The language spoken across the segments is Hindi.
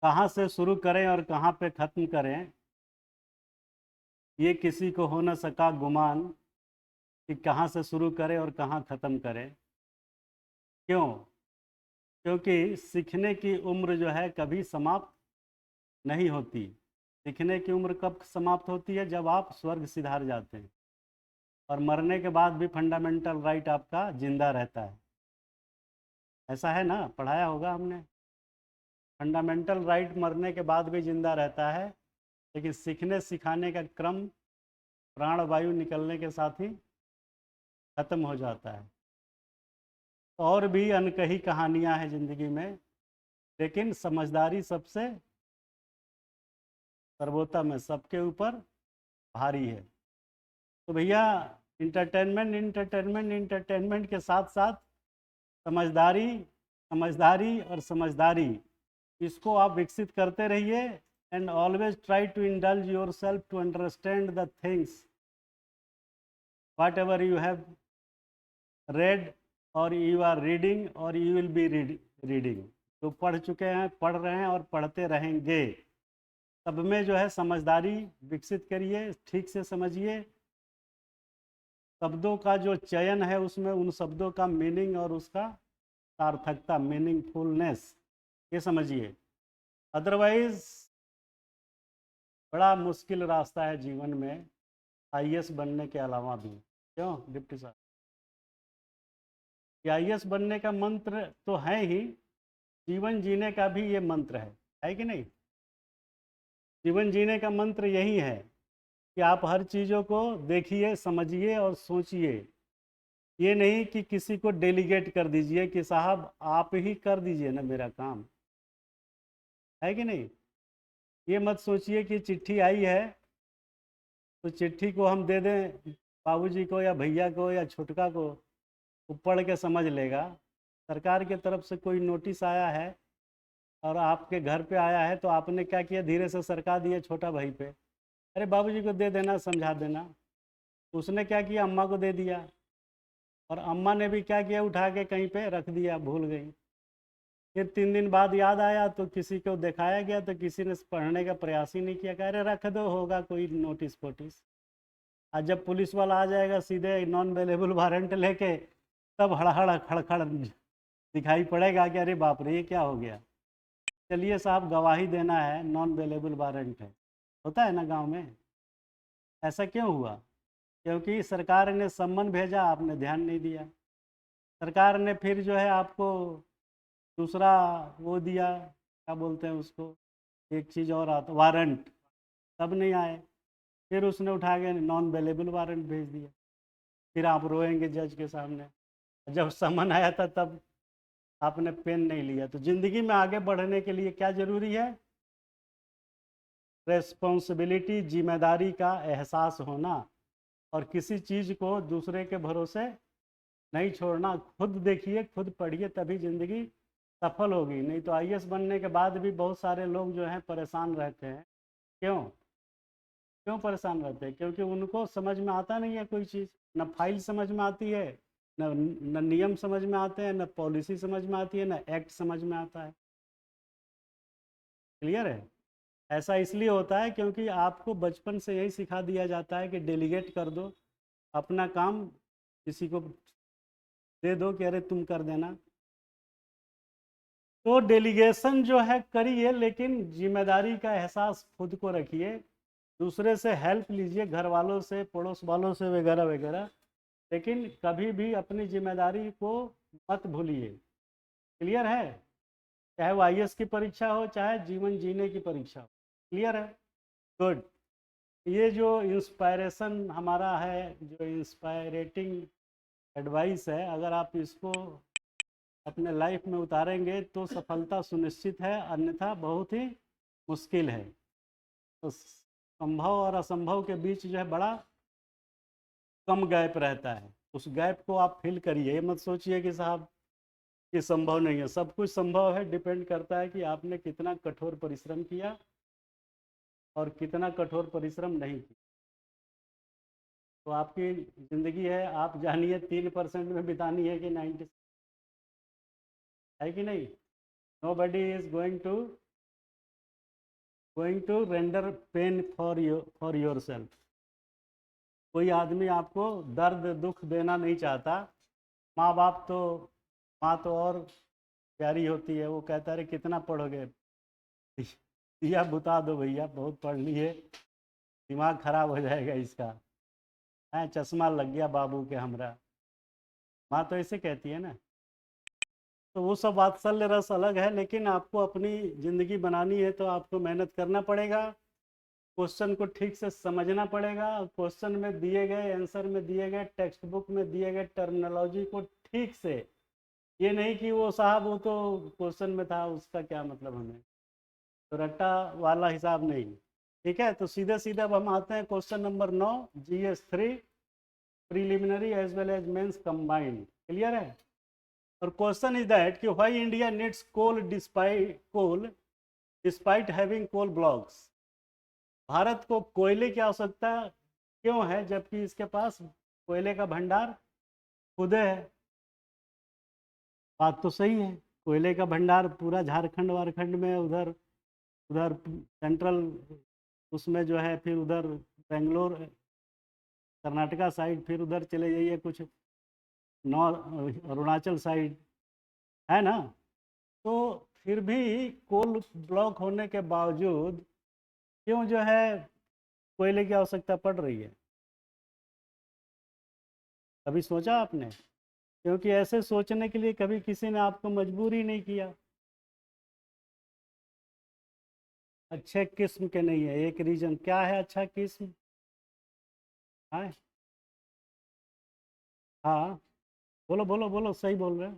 कहाँ से शुरू करें और कहाँ पे ख़त्म करें, ये किसी को हो न सका गुमान कि कहाँ से शुरू करें और कहाँ ख़त्म करें। क्यों? क्योंकि सीखने की उम्र जो है कभी समाप्त नहीं होती। सीखने की उम्र कब समाप्त होती है? जब आप स्वर्ग सिधार जाते हैं, और मरने के बाद भी फंडामेंटल राइट आपका जिंदा रहता है। ऐसा है ना, पढ़ाया होगा हमने। फंडामेंटल राइट मरने के बाद भी जिंदा रहता है, लेकिन सीखने सिखाने का क्रम प्राण वायु निकलने के साथ ही खत्म हो जाता है। और भी अनकही कहानियां हैं ज़िंदगी में, लेकिन समझदारी सबसे सर्वोत्तम है, सबके ऊपर भारी है। तो भैया, इंटरटेनमेंट इंटरटेनमेंट इंटरटेनमेंट के साथ साथ समझदारी, समझदारी और समझदारी, इसको आप विकसित करते रहिए। And always try to indulge your self to understand the things what ever you have read or you are reading or you will be reading. तो पढ़ चुके हैं, पढ़ रहे हैं और पढ़ते रहेंगे। सब में जो है समझदारी विकसित करिए, ठीक से समझिए। शब्दों का जो चयन है उसमें उन शब्दों का मीनिंग और उसका सार्थकता, मीनिंगफुलनेस, ये समझिए। अदरवाइज बड़ा मुश्किल रास्ता है जीवन में आईएएस बनने के अलावा भी। क्यों डिप्टी साहब? कि आईएएस बनने का मंत्र तो है ही, जीवन जीने का भी ये मंत्र है कि नहीं? जीवन जीने का मंत्र यही है कि आप हर चीज़ों को देखिए, समझिए और सोचिए। ये नहीं कि किसी को डेलीगेट कर दीजिए कि साहब आप ही कर दीजिए ना मेरा काम, है कि नहीं? ये मत सोचिए कि चिट्ठी आई है तो चिट्ठी को हम दे दें बाबूजी को या भैया को या छोटका को, वो पढ़ के समझ लेगा। सरकार की तरफ से कोई नोटिस आया है और आपके घर पे आया है, तो आपने क्या किया, धीरे से सरका दिया छोटा भाई पे, अरे बाबूजी को दे देना, समझा देना। उसने क्या किया, अम्मा को दे दिया, और अम्मा ने भी क्या किया, उठा के कहीं पे रख दिया, भूल गई। फिर 3 दिन बाद याद आया तो किसी को दिखाया गया, तो किसी ने पढ़ने का प्रयास ही नहीं किया, कह रहे रख दो, होगा कोई नोटिस फोटिस। आज जब पुलिस वाला आ जाएगा सीधे नॉन अवेलेबल वारंट लेके, तब हड़हड़ खड़खड़ दिखाई पड़ेगा कि अरे बाप रे ये क्या हो गया। चलिए साहब, गवाही देना है, नॉन अवेलेबल वारंट है, होता है ना गांव में। ऐसा क्यों हुआ? क्योंकि सरकार ने सम्मन भेजा, आपने ध्यान नहीं दिया। सरकार ने फिर जो है आपको दूसरा वो दिया, क्या बोलते हैं उसको, एक चीज़ और आता, वारंट, तब नहीं आए। फिर उसने उठा के नॉन अवेलेबल वारंट भेज दिया। फिर आप रोएंगे जज के सामने, जब समन आया था तब आपने पेन नहीं लिया। तो ज़िंदगी में आगे बढ़ने के लिए क्या ज़रूरी है? रेस्पॉन्सिबिलिटी, जिम्मेदारी का एहसास होना, और किसी चीज़ को दूसरे के भरोसे नहीं छोड़ना। खुद देखिए, खुद पढ़िए, तभी ज़िंदगी सफल होगी। नहीं तो आईएएस बनने के बाद भी बहुत सारे लोग जो हैं परेशान रहते हैं। क्यों? क्यों परेशान रहते हैं? क्योंकि उनको समझ में आता नहीं है कोई चीज़। न फाइल समझ में आती है, न नियम समझ में आते हैं, न पॉलिसी समझ में आती है, न एक्ट समझ में आता है। क्लियर है? ऐसा इसलिए होता है क्योंकि आपको बचपन से यही सिखा दिया जाता है कि डेलीगेट कर दो अपना काम, किसी को दे दो कि अरे तुम कर देना। तो डेलीगेशन जो है करिए, लेकिन जिम्मेदारी का एहसास खुद को रखिए। दूसरे से हेल्प लीजिए, घर वालों से, पड़ोस वालों से, वगैरह वगैरह, लेकिन कभी भी अपनी जिम्मेदारी को मत भूलिए। क्लियर है? चाहे वो आईएएस की परीक्षा हो, चाहे जीवन जीने की परीक्षा हो। क्लियर है? गुड। ये जो इंस्पायरेशन हमारा है, जो इंस्पायरेटिंग एडवाइस है, अगर आप इसको अपने लाइफ में उतारेंगे तो सफलता सुनिश्चित है, अन्यथा बहुत ही मुश्किल है। तो संभव और असंभव के बीच जो है बड़ा कम गैप रहता है। उस गैप को आप फिल करिए। ये मत सोचिए कि साहब ये संभव नहीं है। सब कुछ संभव है, डिपेंड करता है कि आपने कितना कठोर परिश्रम किया और कितना कठोर परिश्रम नहीं किया। तो आपकी ज़िंदगी है, आप जानिए 3% में बितानी है कि 90, है कि नहीं? Nobody is going to going to render pain for your self. कोई आदमी आपको दर्द दुख देना नहीं चाहता। माँ बाप तो, माँ तो और प्यारी होती है, वो कहता है कितना पढ़ोगे, दिया बुता दो भैया, बहुत पढ़ लिए, दिमाग खराब हो जाएगा इसका, है चश्मा लग गया बाबू के हमरा। माँ तो ऐसे कहती है ना। तो वो सब वात्सल्य रस अलग है, लेकिन आपको अपनी ज़िंदगी बनानी है तो आपको मेहनत करना पड़ेगा, क्वेश्चन को ठीक से समझना पड़ेगा, क्वेश्चन में दिए गए आंसर में दिए गए टेक्स्ट बुक में दिए गए टर्मिनोलॉजी को ठीक से, ये नहीं कि वो साहब वो तो क्वेश्चन में था उसका क्या मतलब, हमें तो रट्टा वाला हिसाब नहीं। ठीक है, तो सीधे सीधे अब हम आते हैं question number 9, GS3 preliminary as well as mains combined. Clear है। और क्वेश्चन इज दैट कि why India needs coal despite having coal blocks. Bharat को कोयले की आवश्यकता क्यों है जबकि इसके पास कोयले का भंडार खुद है। बात तो सही है, कोयले का भंडार पूरा झारखंड वारखंड में, उधर उधर सेंट्रल उसमें जो है, फिर उधर बेंगलोर कर्नाटका साइड, फिर उधर चले जाइए कुछ नॉर्थ अरुणाचल साइड, है ना। तो फिर भी कोल ब्लॉक होने के बावजूद क्यों जो है कोयले की आवश्यकता पड़ रही है। कभी सोचा आपने? क्योंकि ऐसे सोचने के लिए कभी किसी ने आपको मजबूर ही नहीं किया। अच्छे किस्म के नहीं है, एक रीजन क्या है अच्छा किस्म? हाँ हाँ, बोलो बोलो बोलो, सही बोल रहे हो।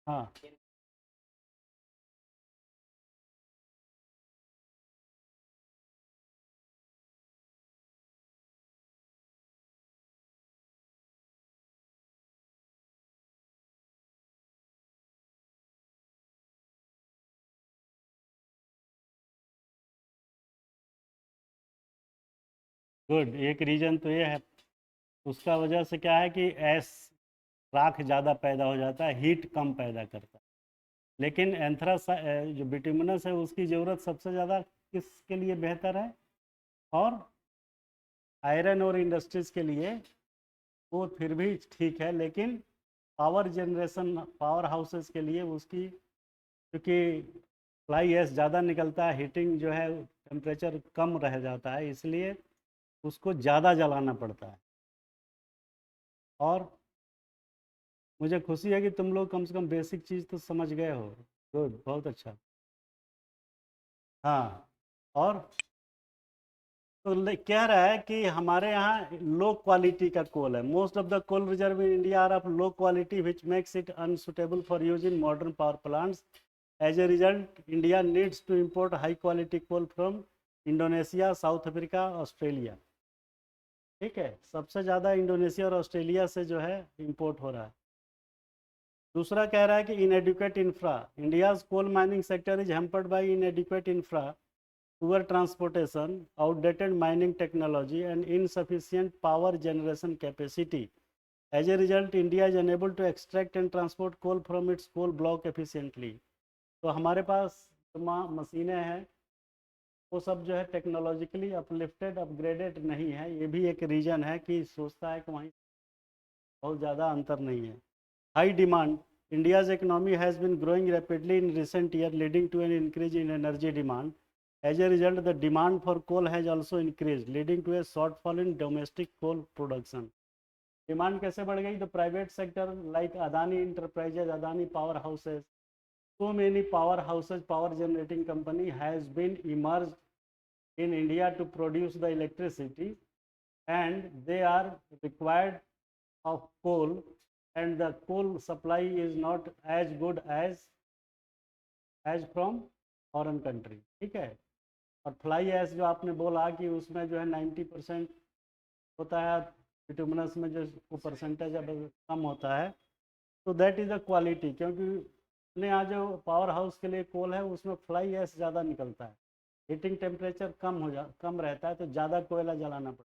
हाँ गुड, एक रीजन तो ये है। उसका वजह से क्या है कि एस राख ज़्यादा पैदा हो जाता है, हीट कम पैदा करता है। लेकिन एंथ्रास जो बिटुमिनस है उसकी ज़रूरत सबसे ज़्यादा किसके लिए बेहतर है? और आयरन और इंडस्ट्रीज़ के लिए वो फिर भी ठीक है, लेकिन पावर जनरेशन पावर हाउसेस के लिए उसकी, क्योंकि फ्लाई एश ज़्यादा निकलता है, हीटिंग जो है टेम्परेचर कम रह जाता है, इसलिए उसको ज़्यादा जलाना पड़ता है। और मुझे खुशी है कि तुम लोग कम से कम बेसिक चीज़ तो समझ गए हो। गुड, बहुत अच्छा। हाँ, और तो कह रहा है कि हमारे यहाँ लो क्वालिटी का कोल है। Most of the coal reserve in India are of low quality which makes it unsuitable for use in modern power plants. As a result India needs to import high quality coal from Indonesia, South Africa, Australia. ठीक है, सबसे ज़्यादा इंडोनेशिया और ऑस्ट्रेलिया से जो है इम्पोर्ट हो रहा है। दूसरा कह रहा है कि inadequate infra, India's coal mining sector is hampered by inadequate infra, poor transportation, outdated mining technology, and insufficient power generation capacity. As a result, India is unable to extract and transport coal from its coal block efficiently. तो हमारे पास मशीनें हैं, वो सब जो है टेक्नोलॉजिकली अपलिफ्टेड अपग्रेडेड नहीं है। ये भी एक रीज़न है कि सोचता है कि वहीं बहुत ज़्यादा अंतर नहीं है। High demand, India's economy has been growing rapidly in recent years, leading to an increase in energy demand. As a result, the demand for coal has also increased, leading to a shortfall in domestic coal production. Demand कैसे बढ़ गई? The private sector like Adani Enterprises, Adani Power Houses, so many power houses, power generating company has been emerged in India to produce the electricity, and they are required of coal, and the coal supply is not as good as from foreign country। ठीक है। और फ्लाई ऐश जो आपने बोला कि उसमें जो है 90% होता है, बिटुमिनस में जो परसेंटेज अब कम होता है, तो दैट इज़ अ क्वालिटी, क्योंकि अपने यहाँ जो पावर हाउस के लिए कोल है उसमें फ्लाई ऐश ज़्यादा निकलता है, हीटिंग टेम्परेचर कम रहता है, तो ज़्यादा कोयला जलाना पड़ता है।